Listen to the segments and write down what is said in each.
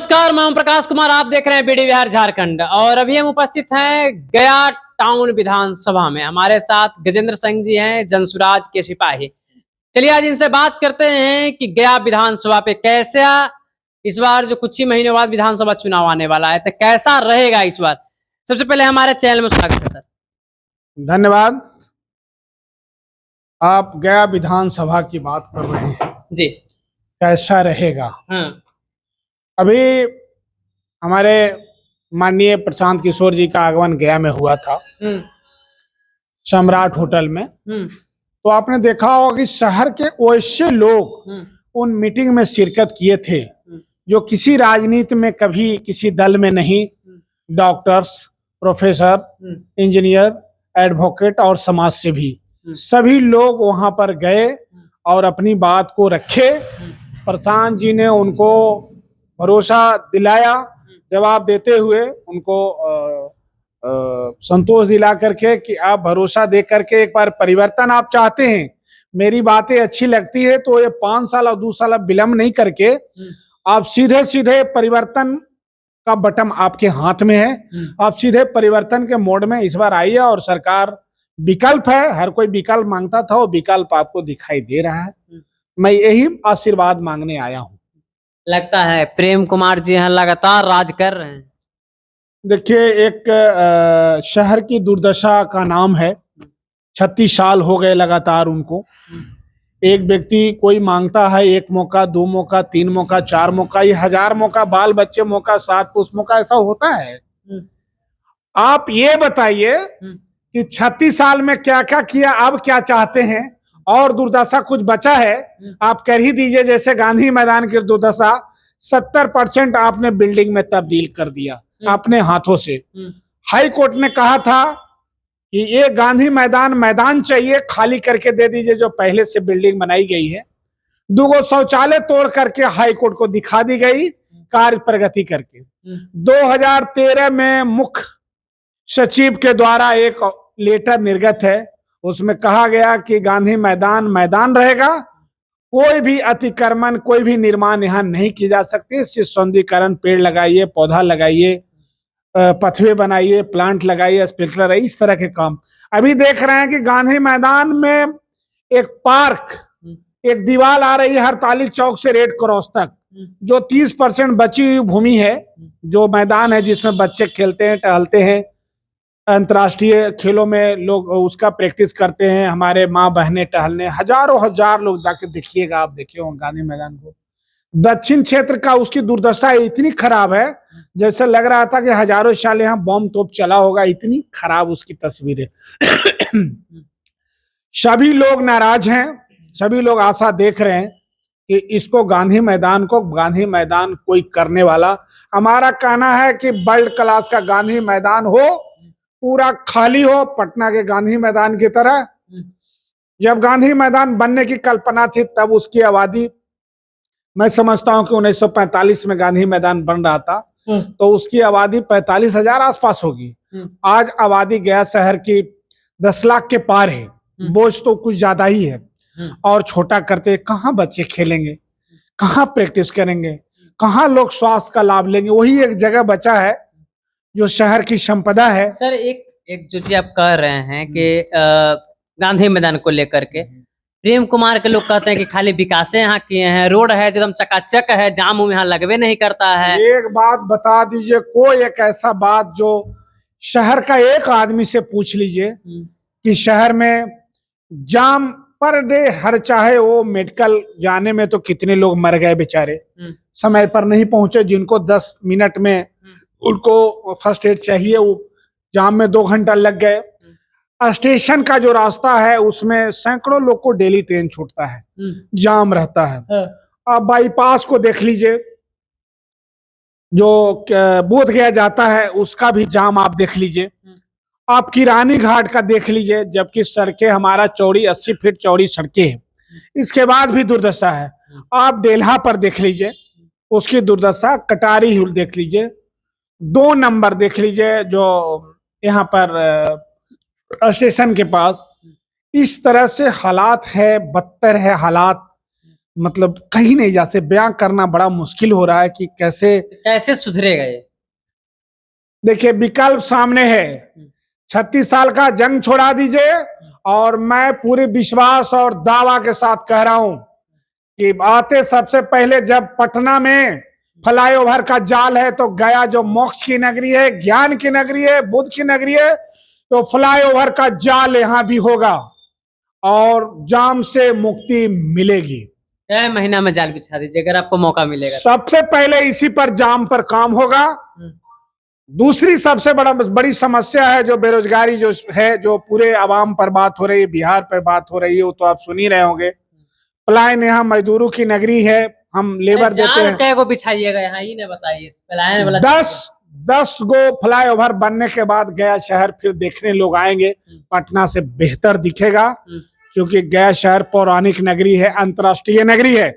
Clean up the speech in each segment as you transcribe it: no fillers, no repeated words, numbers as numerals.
नमस्कार, मैं ओम प्रकाश कुमार। आप देख रहे हैं बीडी बिहार झारखंड और अभी हम उपस्थित हैं गया टाउन विधानसभा में। हमारे साथ गजेंद्र सिंह जी हैं, जनसुराज के सिपाही। चलिए आज इनसे बात करते हैं कि गया विधानसभा पे कैसा इस बार जो कुछ ही महीनों बाद विधानसभा चुनाव आने वाला है तो कैसा रहेगा इस बार। सबसे पहले हमारे चैनल में स्वागत है सर। धन्यवाद। आप गया विधानसभा की बात कर रहे हैं जी, कैसा रहेगा। हाँ, अभी हमारे माननीय प्रशांत किशोर जी का आगमन गया में हुआ था, सम्राट होटल में। तो आपने देखा होगा कि शहर के वैसे लोग उन मीटिंग में शिरकत किए थे जो किसी राजनीति में कभी किसी दल में नहीं, डॉक्टर्स, प्रोफेसर, इंजीनियर, एडवोकेट और समाज सेवी सभी लोग वहां पर गए और अपनी बात को रखे। प्रशांत जी ने उनको भरोसा दिलाया, जवाब देते हुए उनको संतोष दिला करके कि आप भरोसा दे करके एक बार परिवर्तन आप चाहते हैं, मेरी बातें अच्छी लगती है तो ये 5 साल और 2 साल विलंब नहीं करके आप सीधे सीधे परिवर्तन का बटन आपके हाथ में है, आप सीधे परिवर्तन के मोड में इस बार आइए। और सरकार विकल्प है, हर कोई विकल्प मांगता था, वो विकल्प आपको दिखाई दे रहा है। मैं यही आशीर्वाद मांगने आया हूँ। लगता है प्रेम कुमार जी यहाँ लगातार राज कर रहे हैं। देखिए, एक शहर की दुर्दशा का नाम है। 36 साल हो गए लगातार उनको। एक व्यक्ति कोई मांगता है 1 मौका, 2 मौका, 3 मौका, 4 मौका, ये 1000 मौका, बाल बच्चे मौका, 7 पुरुष मौका, ऐसा होता है। आप ये बताइए कि 36 साल में क्या क्या किया, अब क्या चाहते हैं? और दुर्दशा कुछ बचा है आप कर ही दीजिए। जैसे गांधी मैदान की दुर्दशा 70% आपने बिल्डिंग में तब्दील कर दिया अपने हाथों से। हाई कोर्ट ने कहा था कि ये गांधी मैदान चाहिए, खाली करके दे दीजिए जो पहले से बिल्डिंग बनाई गई है। 2 शौचालय तोड़ करके हाई कोर्ट को दिखा दी गई कार्य प्रगति करके। 2013 में मुख्य सचिव के द्वारा एक लेटर निर्गत है, उसमें कहा गया कि गांधी मैदान रहेगा, कोई भी अतिक्रमण, कोई भी निर्माण यहाँ नहीं की जा सकती। सिर्फ सौंदर्यीकरण, पेड़ लगाइए, पौधा लगाइए, पथवे बनाइए, प्लांट लगाइए, स्प्रिंकलर, इस तरह के काम। अभी देख रहे हैं कि गांधी मैदान में एक पार्क, एक दीवार आ रही है हरतालिक चौक से रेड क्रॉस तक, जो 30% बची हुई भूमि है, जो मैदान है जिसमें बच्चे खेलते हैं, टहलते हैं, अंतर्राष्ट्रीय खेलों में लोग उसका प्रैक्टिस करते हैं, हमारे माँ बहनें टहलने, हजारों हजार लोग जाके देखिएगा, आप देखिए गांधी मैदान को। दक्षिण क्षेत्र का उसकी दुर्दशा इतनी खराब है जैसे लग रहा था कि हजारों साल यहाँ बम तोप चला होगा, इतनी खराब उसकी तस्वीरें। सभी लोग नाराज हैं, सभी लोग आशा देख रहे हैं कि इसको गांधी मैदान कोई करने वाला। हमारा कहना है कि वर्ल्ड क्लास का गांधी मैदान हो, पूरा खाली हो, पटना के गांधी मैदान की तरह। जब गांधी मैदान बनने की कल्पना थी तब उसकी आबादी, मैं समझता हूं कि 1945 में गांधी मैदान बन रहा था तो उसकी आबादी 45,000 आसपास होगी। आज आबादी गया शहर की 10 लाख के पार है। बोझ तो कुछ ज्यादा ही है। और छोटा करते कहाँ बच्चे खेलेंगे, कहाँ प्रैक्टिस करेंगे, कहाँ लोग स्वास्थ्य का लाभ लेंगे? वही एक जगह बचा है जो शहर की संपदा है। सर एक जो चीज आप कह रहे हैं कि गांधी मैदान को लेकर के प्रेम कुमार के लोग कहते हैं कि खाली विकास यहाँ किए हैं, रोड है एकदम चकाचक है, जाम यहाँ लगवे नहीं करता है। एक बात बता दीजिए, कोई एक ऐसा बात जो शहर का एक आदमी से पूछ लीजिए कि शहर में जाम पर डे, हर चाहे वो मेडिकल जाने में तो कितने लोग मर गए बेचारे, समय पर नहीं पहुंचे, जिनको 10 मिनट में उनको फर्स्ट एड चाहिए, वो जाम में 2 घंटा लग गए। स्टेशन का जो रास्ता है उसमें सैकड़ों लोग को डेली ट्रेन छूटता है, जाम रहता है। अब बाईपास को देख लीजिए, जो बोध गया जाता है उसका भी जाम आप देख लीजिए। आप किरानी घाट का देख लीजिए, जबकि सड़कें हमारा चौड़ी 80 फीट चौड़ी सड़कें हैं, इसके बाद भी दुर्दशा है। आप डेल्हा पर देख लीजिए, उसकी दुर्दशा। कटारी हिल देख लीजिए, 2 नंबर देख लीजिए जो यहाँ पर स्टेशन के पास। इस तरह से हालात है, बदतर है हालात। मतलब कहीं नहीं जा सकते, बयां करना बड़ा मुश्किल हो रहा है कि कैसे सुधरेगा ये। देखिए विकल्प सामने है। 36 साल का जंग छोड़ा दीजिए, और मैं पूरे विश्वास और दावा के साथ कह रहा हूं कि आते सबसे पहले जब पटना में फ्लाईओवर का जाल है, तो गया जो मोक्ष की नगरी है, ज्ञान की नगरी है, बुद्ध की नगरी है, तो फ्लाईओवर का जाल यहां भी होगा और जाम से मुक्ति मिलेगी। क्या महीना में जाल बिछा दीजिए अगर आपको मौका मिलेगा। सबसे पहले इसी पर जाम पर काम होगा। दूसरी सबसे बड़ी समस्या है जो बेरोजगारी जो है, जो पूरे आवाम पर बात हो रही है, बिहार पर बात हो रही है, वो तो आप सुन ही रहे होंगे। पलायन यहाँ मजदूरों की नगरी है, हम लेबर देते हैं। कै गो बिछाइएगा यहाँ, ही ने बताइए। पलायन वाला 10 गो फ्लाईओवर बनने के बाद गया शहर फिर देखने लोग आएंगे, पटना से बेहतर दिखेगा, क्योंकि गया शहर पौराणिक नगरी है, अंतर्राष्ट्रीय नगरी है।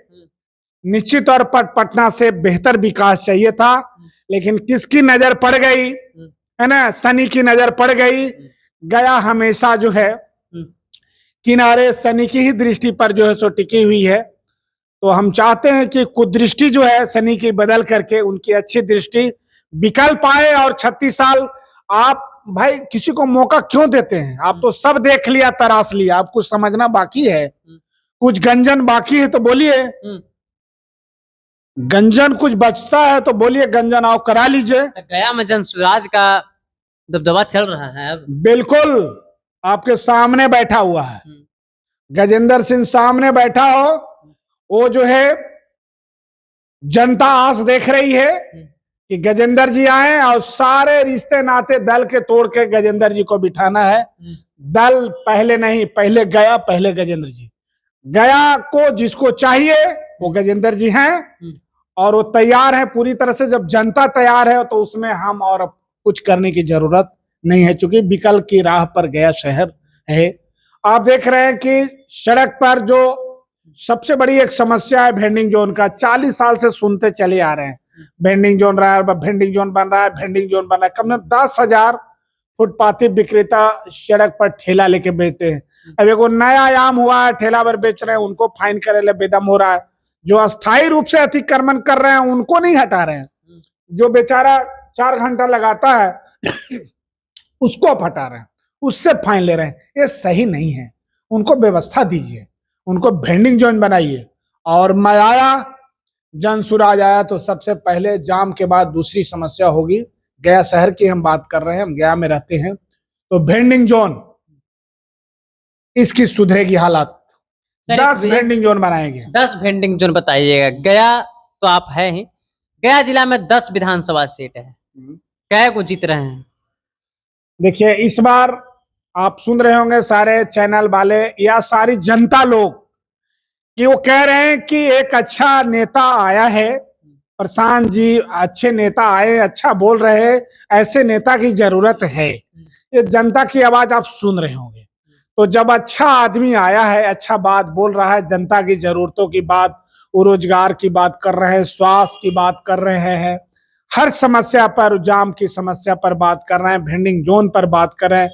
निश्चित तौर पर पटना से बेहतर विकास चाहिए था, लेकिन किसकी नजर पड़ गई है ना, शनि की नजर पड़ गई। गया हमेशा जो है किनारे शनि की ही दृष्टि पर जो है सो टिकी हुई है। तो हम चाहते हैं कि कुदृष्टि जो है शनि की बदल करके उनकी अच्छी दृष्टि विकल्प आए। और 36 साल आप भाई किसी को मौका क्यों देते हैं? आप तो सब देख लिया, तराश लिया, आप कुछ समझना बाकी है, कुछ गंजन बाकी है तो बोलिए, गंजन कुछ बचता है तो बोलिए, गंजन आओ करा लीजिए। गया में जनसुराज का दबदबा चल रहा है अब। बिल्कुल आपके सामने बैठा हुआ है, गजेंद्र सिंह सामने बैठा हो, वो जो है जनता आस देख रही है कि गजेंद्र जी आए और सारे रिश्ते नाते दल के तोड़ के गजेंद्र जी को बिठाना है। दल पहले नहीं, पहले गया, पहले गजेंद्र जी। गया को जिसको चाहिए वो गजेंद्र जी हैं, और वो तैयार है पूरी तरह से। जब जनता तैयार है तो उसमें हम और कुछ करने की जरूरत नहीं है, क्योंकि विकल्प की राह पर गया शहर है। आप देख रहे हैं कि सड़क पर जो सबसे बड़ी एक समस्या है वेंडिंग जोन का, 40 साल से सुनते चले आ रहे हैं, वेंडिंग जोन रहा है, वेंडिंग जोन बन रहा है, वेंडिंग जोन बन रहा है। कम से कम 10,000 फुटपाथी विक्रेता सड़क पर ठेला लेके बेचते हैं। अब एक नया आयाम हुआ है, ठेला पर बेच रहे हैं उनको फाइन करे ले बेदम हो रहा है। जो अस्थायी रूप से अतिक्रमण कर रहे हैं उनको नहीं हटा रहे हैं, जो बेचारा 4 घंटा लगाता है उसको आप हटा रहे हैं, उससे फाइन ले रहे हैं। ये सही नहीं है, उनको व्यवस्था दीजिए, उनको वेंडिंग जोन बनाइए। और मैं आया, जनसुराज आया, तो सबसे पहले जाम के बाद दूसरी समस्या होगी। गया शहर की हम बात कर रहे हैं, हम गया में रहते हैं, तो वेंडिंग जोन इसकी सुधरेगी हालात। 10 वेंडिंग जोन बनाएंगे। 10 वेंडिंग जोन बताइएगा। गया तो आप है ही, गया जिला में 10 विधानसभा सीट है, कै को जीत रहे हैं? देखिए इस बार आप सुन रहे होंगे सारे चैनल वाले या सारी जनता लोग कि वो कह रहे हैं कि एक अच्छा नेता आया है, प्रशांत जी अच्छे नेता आए, अच्छा बोल रहे हैं, ऐसे नेता की जरूरत है। ये जनता की आवाज आप सुन रहे होंगे। तो जब अच्छा आदमी आया है, अच्छा बात बोल रहा है, जनता की जरूरतों की बात, वो रोजगार की बात कर रहे हैं, स्वास्थ्य की बात कर रहे हैं, हर समस्या पर, जाम की समस्या पर बात कर रहे हैं, वेंडिंग जोन पर बात कर रहे हैं,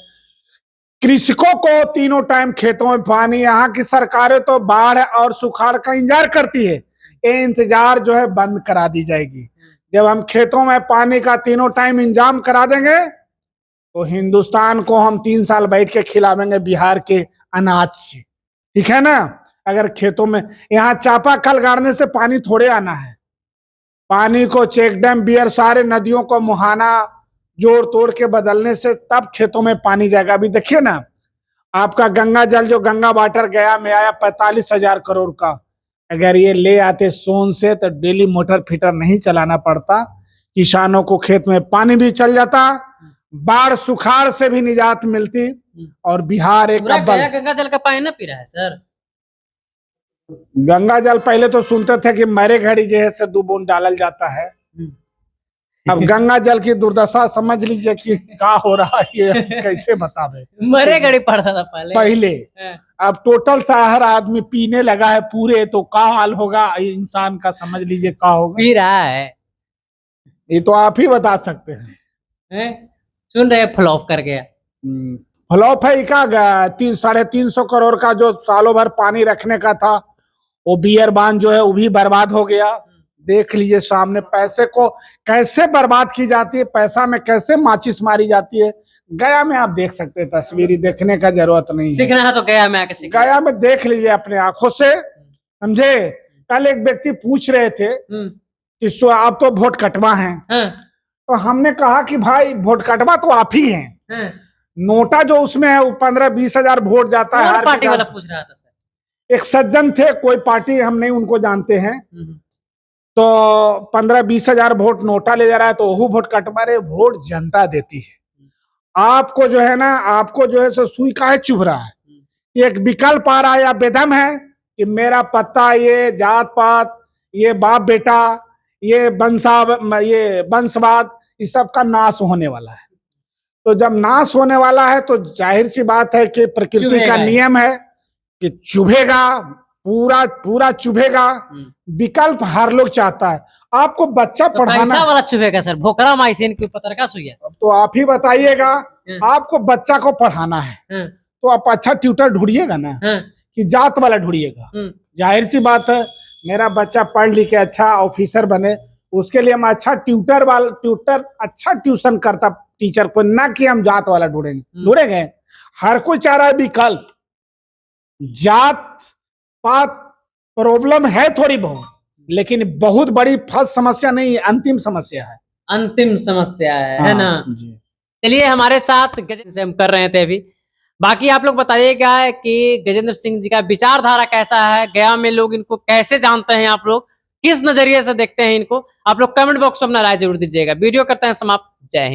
कृषकों को तीनों टाइम खेतों में पानी। यहाँ की सरकारें तो बाढ़ और सुखाड़ का इंतजार करती है, ये इंतजार जो है बंद करा दी जाएगी। जब हम खेतों में पानी का तीनों टाइम इंतजाम करा देंगे तो हिंदुस्तान को हम 3 साल बैठ के खिलावेंगे बिहार के अनाज से, ठीक है ना। अगर खेतों में, यहाँ चापाकल गाड़ने से पानी थोड़े आना है, पानी को चेक डैम, बियर, सारे नदियों को मुहाना जोड़ तोड़ के बदलने से तब खेतों में पानी जाएगा। अभी देखिए ना, आपका गंगा जल जो गंगा वाटर गया में आया 45,000 करोड़ का, अगर ये ले आते सोन से तो डेली मोटर फीटर नहीं चलाना पड़ता, किसानों को खेत में पानी भी चल जाता, बाढ़ सुखाड़ से भी निजात मिलती, और बिहार एक गंगा जल का पानी ना पी रहा है सर? गंगा जल पहले तो सुनते थे कि मरे घड़ी जो है से 2 बूंद डालल जाता है। अब गंगा जल की दुर्दशा समझ लीजिए कि क्या हो रहा है, ये कैसे बतावे। मरे घड़ी पड़ता था पहले। अब टोटल सा हर आदमी पीने लगा है पूरे, तो क्या हाल होगा इंसान का, समझ लीजिए क्या होगा। पी रहा है, ये तो आप ही बता सकते हैं। सुन रहे फ्लॉप कर गया। फ्लॉप है क्या? 300-350 करोड़ का जो सालों भर पानी रखने का था, वो बियरबान जो है वो भी बर्बाद हो गया। देख लीजिए सामने पैसे को कैसे बर्बाद की जाती है, पैसा में कैसे माचिस मारी जाती है। गया में आप देख सकते हैं, तस्वीरी देखने का जरूरत नहीं है। सीखना है तो गया में आके सीखना। गया में देख लीजिए अपने आंखों से, समझे। कल एक व्यक्ति पूछ रहे थे कि आप तो वोट कटवा हैं। तो हमने कहा कि भाई वोट कटवा तो आप ही हैं। नोटा जो उसमें है वो 15-20 हजार वोट जाता है। हर पार्टी वाला पूछ रहा था सर। एक सज्जन थे, कोई पार्टी हम नहीं उनको जानते हैं, तो 15-20 हजार वोट नोटा ले जा रहा है, तो वो वोट कटवा रहे। वोट जनता देती है। आपको जो है ना, आपको जो है सो सुई काहे चुभ रहा है। एक विकल्प आ रहा है या बेदम है कि मेरा पत्ता, ये जात पात, ये बाप बेटा, ये वंशवाद, इस सब का नाश होने वाला है। तो जब नाश होने वाला है तो जाहिर सी बात है कि प्रकृति का नियम है कि चुभेगा, पूरा पूरा चुभेगा। विकल्प हर लोग चाहता है। आपको बच्चा तो पढ़ाना कैसा वाला चुभेगा सर? भोकरा माइसिन की पत्रका सुइया? तो आप ही बताइएगा। आपको बच्चा को पढ़ाना है तो आप अच्छा ट्यूटर ढूंढिएगा ना, कि जात वाला ढूंढिएगा। जाहिर सी बात है, मेरा बच्चा पढ़ लिख के अच्छा ऑफिसर बने, उसके लिए हम अच्छा ट्यूटर अच्छा ट्यूशन करता टीचर को, ना कि हम जात वाला ढूंढेंगे। हर कोई चाह रहा है विकल्प। जात पात प्रॉब्लम है थोड़ी बहुत, लेकिन बहुत बड़ी फर्स्ट समस्या नहीं है, अंतिम समस्या है। अंतिम समस्या है ना। जी। चलिए, हमारे साथ गजेंद्र से हम कर रहे थे अभी। बाकी आप लोग बताइएगा कि गजेंद्र सिंह जी का विचारधारा कैसा है, गया में लोग इनको कैसे जानते हैं, आप लोग किस नजरिए से देखते हैं इनको। आप लोग कमेंट बॉक्स में अपना राय जरूर दीजिएगा। वीडियो करते हैं समाप्त। जय हिंद।